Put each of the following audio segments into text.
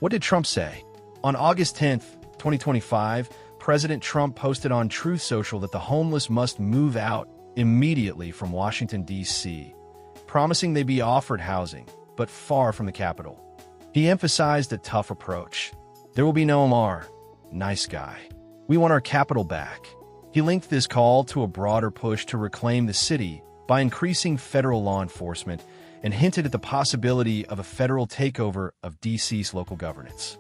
What did Trump say? On August 10th, 2025, President Trump posted on Truth Social that the homeless must move out immediately from Washington, D.C., promising they be offered housing, but far from the capital. He emphasized a tough approach. There will be no Omar, nice guy. We want our capital back. He linked this call to a broader push to reclaim the city by increasing federal law enforcement and hinted at the possibility of a federal takeover of D.C.'s local governance.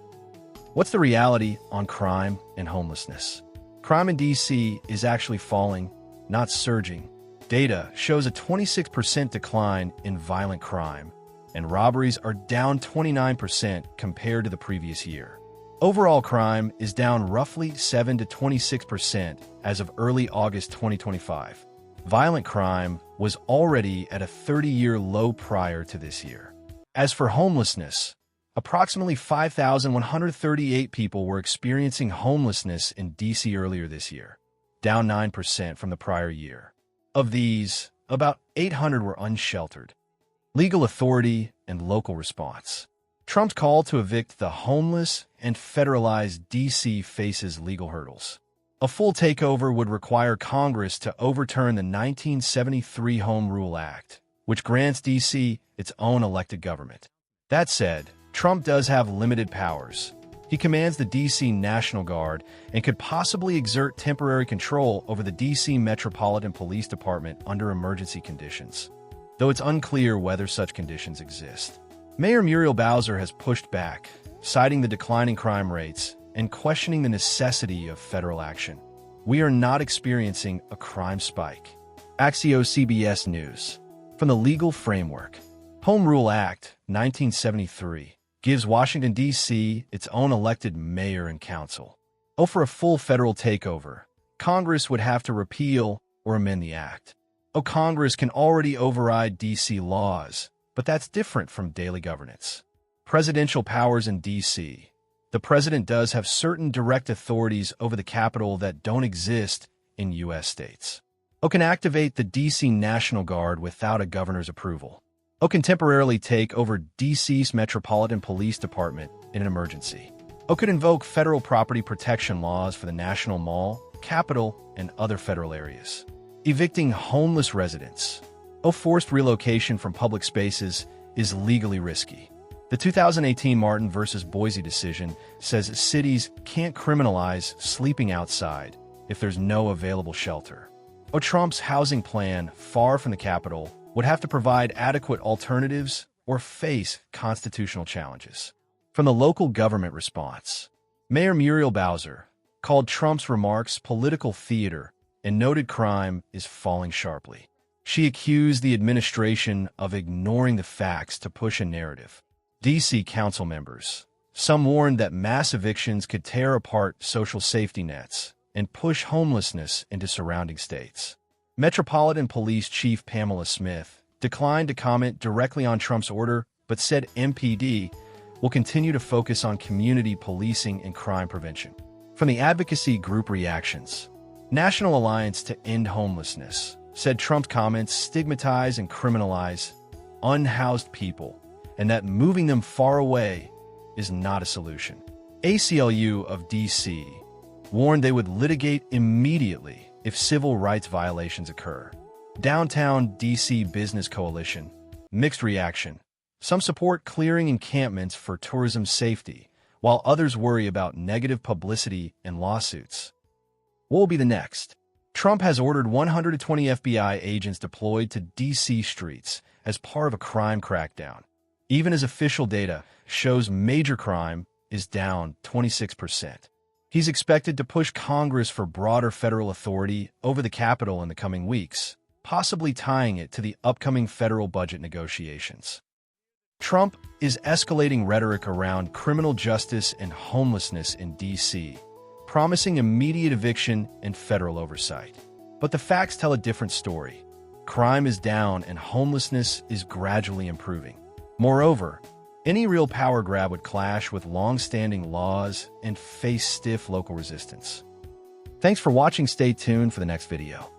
What's the reality on crime and homelessness? Crime in D.C. is actually falling, not surging. Data shows a 26% decline in violent crime, and robberies are down 29% compared to the previous year. Overall crime is down roughly 7 to 26% as of early August 2025. Violent crime was already at a 30-year low prior to this year. As for homelessness, approximately 5,138 people were experiencing homelessness in D.C. earlier this year, down 9% from the prior year. Of these, about 800 were unsheltered. Legal authority and local response. Trump's call to evict the homeless and federalize D.C. faces legal hurdles. A full takeover would require Congress to overturn the 1973 Home Rule Act, which grants D.C. its own elected government. That said, Trump does have limited powers. He commands the D.C. National Guard and could possibly exert temporary control over the D.C. Metropolitan Police Department under emergency conditions, though it's unclear whether such conditions exist. Mayor Muriel Bowser has pushed back, citing the declining crime rates and questioning the necessity of federal action. We are not experiencing a crime spike. Axios CBS News. From the legal framework. Home Rule Act, 1973, gives Washington, D.C. its own elected mayor and council. For a full federal takeover, Congress would have to repeal or amend the act. Congress can already override D.C. laws, but that's different from daily governance. Presidential powers in D.C. The president does have certain direct authorities over the capital that don't exist in U.S. states. Can activate the D.C. National Guard without a governor's approval. Can temporarily take over D.C.'s Metropolitan Police Department in an emergency. Could invoke federal property protection laws for the National Mall, Capitol, and other federal areas. Evicting homeless residents. Forced relocation from public spaces is legally risky. The 2018 Martin v. Boise decision says cities can't criminalize sleeping outside if there's no available shelter. Trump's housing plan, far from the capital, would have to provide adequate alternatives or face constitutional challenges. From the local government response, Mayor Muriel Bowser called Trump's remarks political theater and noted crime is falling sharply. She accused the administration of ignoring the facts to push a narrative. D.C. council members, some warned that mass evictions could tear apart social safety nets and push homelessness into surrounding states. Metropolitan Police Chief Pamela Smith declined to comment directly on Trump's order, but said MPD will continue to focus on community policing and crime prevention. From the advocacy group reactions, National Alliance to End Homelessness said Trump's comments stigmatize and criminalize unhoused people, and that moving them far away is not a solution. ACLU of D.C. warned they would litigate immediately if civil rights violations occur. Downtown D.C. Business Coalition, mixed reaction. Some support clearing encampments for tourism safety, while others worry about negative publicity and lawsuits. What will be the next? Trump has ordered 120 FBI agents deployed to D.C. streets as part of a crime crackdown, even as official data shows major crime is down 26%. He's expected to push Congress for broader federal authority over the Capitol in the coming weeks, possibly tying it to the upcoming federal budget negotiations. Trump is escalating rhetoric around criminal justice and homelessness in D.C., promising immediate eviction and federal oversight. But the facts tell a different story. Crime is down and homelessness is gradually improving. Moreover, any real power grab would clash with long-standing laws and face stiff local resistance. Thanks for watching. Stay tuned for the next video.